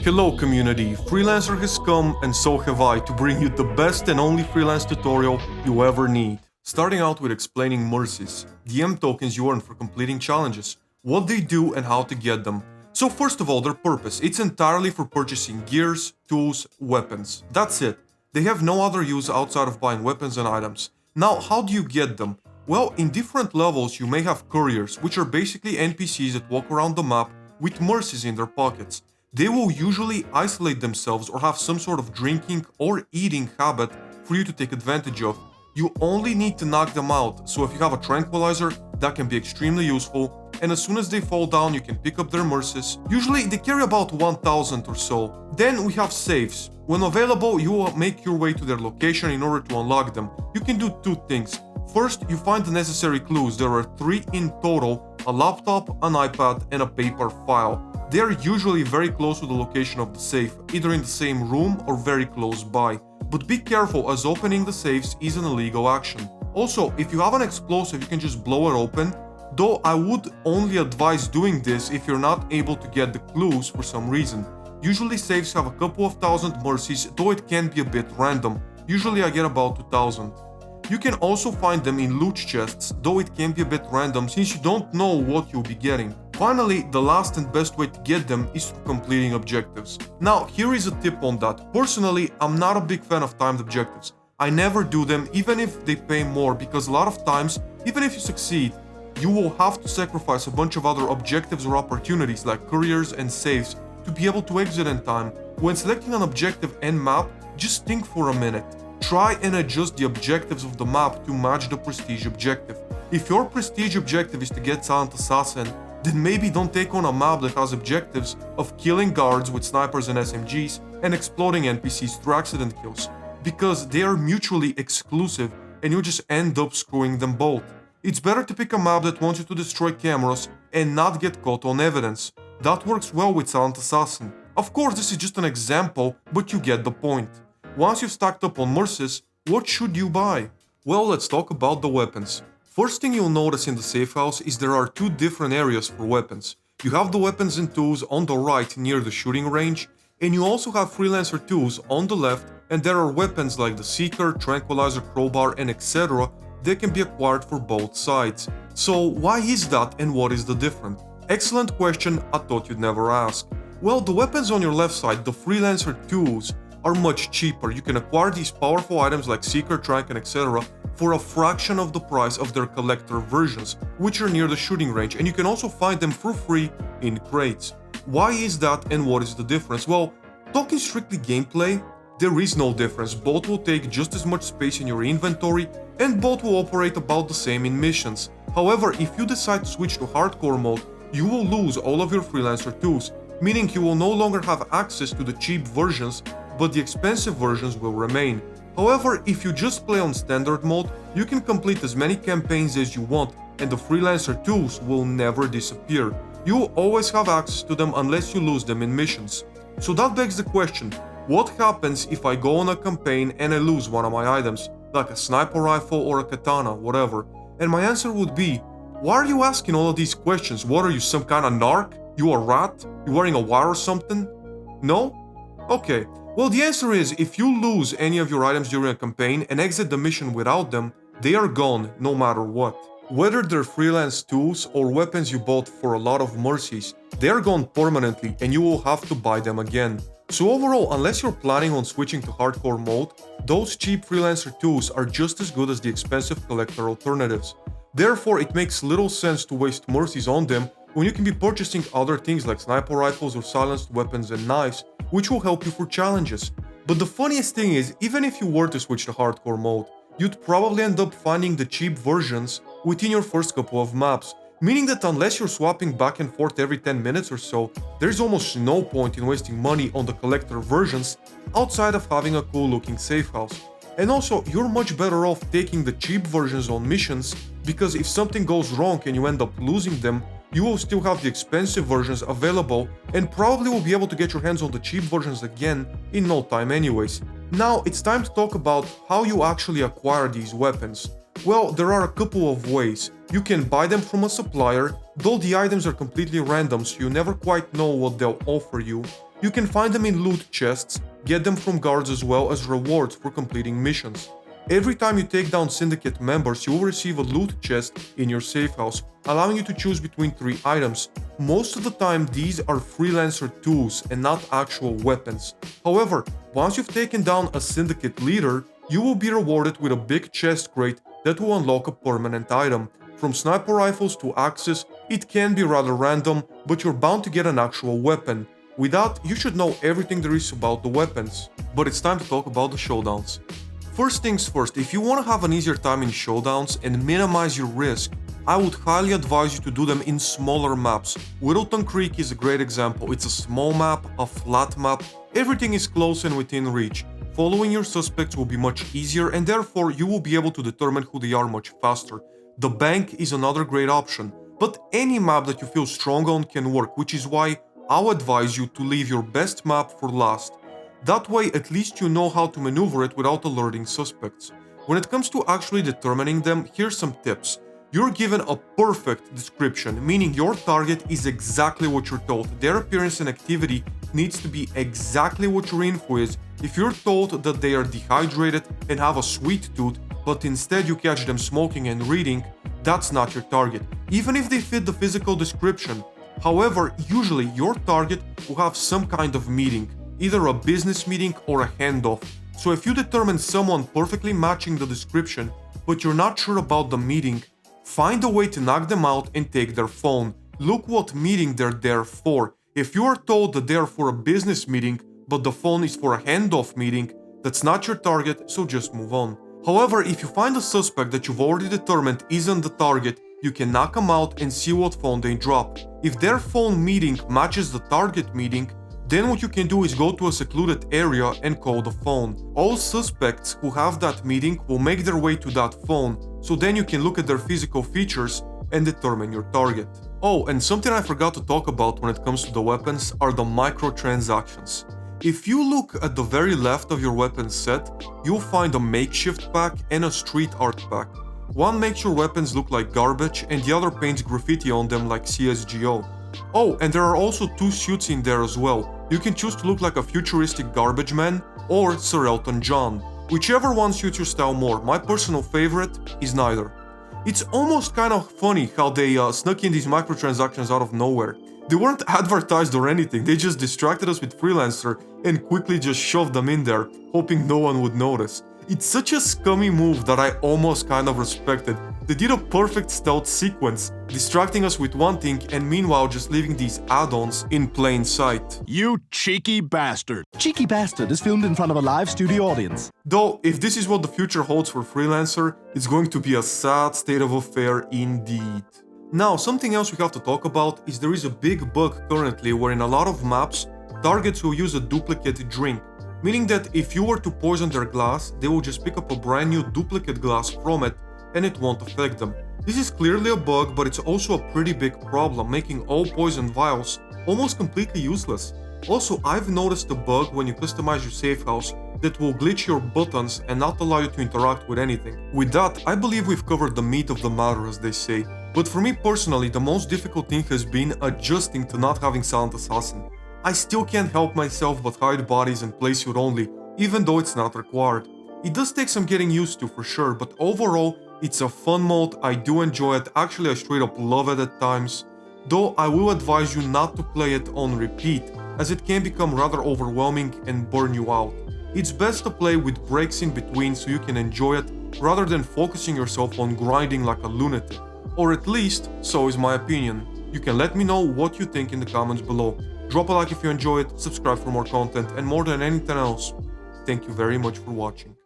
Hello community, Freelancer has come and so have I to bring you the best and only freelance tutorial you ever need. Starting out with explaining Merces, the M tokens you earn for completing challenges, what they do and how to get them. So first of all, their purpose, it's entirely for purchasing gears, tools, weapons. That's it. They have no other use outside of buying weapons and items. Now, how do you get them? Well, in different levels you may have couriers, which are basically NPCs that walk around the map with Merces in their pockets. They will usually isolate themselves or have some sort of drinking or eating habit for you to take advantage of. You only need to knock them out, so if you have a tranquilizer, that can be extremely useful, and as soon as they fall down you can pick up their Merces. Usually they carry about 1000 or so. Then we have safes. When available, you will make your way to their location in order to unlock them. You can do two things. First, you find the necessary clues. There are 3 in total: a laptop, an iPad, and a paper file. They are usually very close to the location of the safe, either in the same room or very close by. But be careful, as opening the safes is an illegal action. Also, if you have an explosive, you can just blow it open, though I would only advise doing this if you're not able to get the clues for some reason. Usually safes have a couple of thousand Merces, though it can be a bit random. Usually I get about 2000. You can also find them in loot chests, though it can be a bit random since you don't know what you'll be getting. Finally, the last and best way to get them is through completing objectives. Now, here is a tip on that. Personally, I'm not a big fan of timed objectives. I never do them even if they pay more, because a lot of times, even if you succeed, you will have to sacrifice a bunch of other objectives or opportunities like couriers and safes to be able to exit in time. When selecting an objective and map, just think for a minute. Try and adjust the objectives of the map to match the prestige objective. If your prestige objective is to get Silent Assassin, then maybe don't take on a map that has objectives of killing guards with snipers and SMGs and exploding NPCs through accident kills, because they are mutually exclusive and you just end up screwing them both. It's better to pick a map that wants you to destroy cameras and not get caught on evidence. That works well with Silent Assassin. Of course, this is just an example, but you get the point. Once you've stacked up on Merces, what should you buy? Well, let's talk about the weapons. First thing you'll notice in the safe house is there are 2 different areas for weapons. You have the weapons and tools on the right near the shooting range, and you also have Freelancer tools on the left, and there are weapons like the Seeker, Tranquilizer, Crowbar, and etc. that can be acquired for both sides. So why is that and what is the difference? Excellent question, I thought you'd never ask. Well, the weapons on your left side, the Freelancer tools, are much cheaper. You can acquire these powerful items like Seeker, Trank, and etc. for a fraction of the price of their collector versions, which are near the shooting range, and you can also find them for free in crates. Why is that and what is the difference? Well, talking strictly gameplay, there is no difference. Both will take just as much space in your inventory and both will operate about the same in missions. However, if you decide to switch to hardcore mode, you will lose all of your Freelancer tools, meaning you will no longer have access to the cheap versions, but the expensive versions will remain. However, if you just play on standard mode, you can complete as many campaigns as you want and the Freelancer tools will never disappear. You will always have access to them unless you lose them in missions. So that begs the question, what happens if I go on a campaign and I lose one of my items, like a sniper rifle or a katana, whatever? And my answer would be, why are you asking all of these questions? What are you, some kind of narc? You a rat? You wearing a wire or something? No? Okay. Well, the answer is, if you lose any of your items during a campaign and exit the mission without them, they are gone no matter what. Whether they're freelance tools or weapons you bought for a lot of Merces, they are gone permanently and you will have to buy them again. So overall, unless you're planning on switching to hardcore mode, those cheap Freelancer tools are just as good as the expensive collector alternatives. Therefore, it makes little sense to waste Merces on them when you can be purchasing other things like sniper rifles or silenced weapons and knives, which will help you for challenges. But the funniest thing is, even if you were to switch to hardcore mode, you'd probably end up finding the cheap versions within your first couple of maps, meaning that unless you're swapping back and forth every 10 minutes or so, there's almost no point in wasting money on the collector versions outside of having a cool looking safe house. And also, you're much better off taking the cheap versions on missions, because if something goes wrong and you end up losing them, you will still have the expensive versions available and probably will be able to get your hands on the cheap versions again in no time anyways. Now it's time to talk about how you actually acquire these weapons. Well, there are a couple of ways. You can buy them from a supplier, though the items are completely random so you never quite know what they'll offer you. You can find them in loot chests, get them from guards as well as rewards for completing missions. Every time you take down syndicate members, you will receive a loot chest in your safe house, allowing you to choose between 3 items. Most of the time these are freelancer tools and not actual weapons. However, once you've taken down a syndicate leader, you will be rewarded with a big chest crate that will unlock a permanent item. From sniper rifles to axes, it can be rather random, but you're bound to get an actual weapon. With that, you should know everything there is about the weapons. But it's time to talk about the showdowns. First things first, if you want to have an easier time in showdowns and minimize your risk, I would highly advise you to do them in smaller maps. Whittleton Creek is a great example. It's a small map, a flat map, everything is close and within reach. Following your suspects will be much easier and therefore you will be able to determine who they are much faster. The bank is another great option, but any map that you feel strong on can work, which is why I'll advise you to leave your best map for last. That way at least you know how to maneuver it without alerting suspects. When it comes to actually determining them, here's some tips. You're given a perfect description, meaning your target is exactly what you're told. Their appearance and activity needs to be exactly what your info is. If you're told that they are dehydrated and have a sweet tooth, but instead you catch them smoking and reading, that's not your target, even if they fit the physical description. However, usually your target will have some kind of meeting, either a business meeting or a handoff. So if you determine someone perfectly matching the description, but you're not sure about the meeting, find a way to knock them out and take their phone. Look what meeting they're there for. If you are told that they are for a business meeting, but the phone is for a handoff meeting, that's not your target, so just move on. However, if you find a suspect that you've already determined isn't the target, you can knock them out and see what phone they drop. If their phone meeting matches the target meeting, then what you can do is go to a secluded area and call the phone. All suspects who have that meeting will make their way to that phone, so then you can look at their physical features and determine your target. Oh, and something I forgot to talk about when it comes to the weapons are the microtransactions. If you look at the very left of your weapon set, you'll find a makeshift pack and a street art pack. One makes your weapons look like garbage and the other paints graffiti on them like CSGO. Oh, and there are also 2 suits in there as well. You can choose to look like a futuristic garbage man or Sir Elton John. Whichever one suits your style more. My personal favorite is neither. It's almost kind of funny how they snuck in these microtransactions out of nowhere. They weren't advertised or anything, they just distracted us with Freelancer and quickly just shoved them in there, hoping no one would notice. It's such a scummy move that I almost kind of respected. They did a perfect stealth sequence, distracting us with one thing and meanwhile just leaving these add-ons in plain sight. You cheeky bastard. Cheeky Bastard is filmed in front of a live studio audience. Though, if this is what the future holds for Freelancer, it's going to be a sad state of affair indeed. Now, something else we have to talk about is there is a big bug currently where in a lot of maps, targets will use a duplicate drink, meaning that if you were to poison their glass, they will just pick up a brand new duplicate glass from it and it won't affect them. This is clearly a bug, but it's also a pretty big problem, making all poison vials almost completely useless. Also, I've noticed a bug when you customize your safe house that will glitch your buttons and not allow you to interact with anything. With that, I believe we've covered the meat of the matter, as they say. But for me personally, the most difficult thing has been adjusting to not having Silent Assassin. I still can't help myself but hide bodies and play suit only, even though it's not required. It does take some getting used to for sure, but overall, it's a fun mode, I do enjoy it, actually I straight up love it at times. Though I will advise you not to play it on repeat, as it can become rather overwhelming and burn you out. It's best to play with breaks in between so you can enjoy it, rather than focusing yourself on grinding like a lunatic. Or at least, so is my opinion. You can let me know what you think in the comments below. Drop a like if you enjoy it, subscribe for more content, and more than anything else, thank you very much for watching.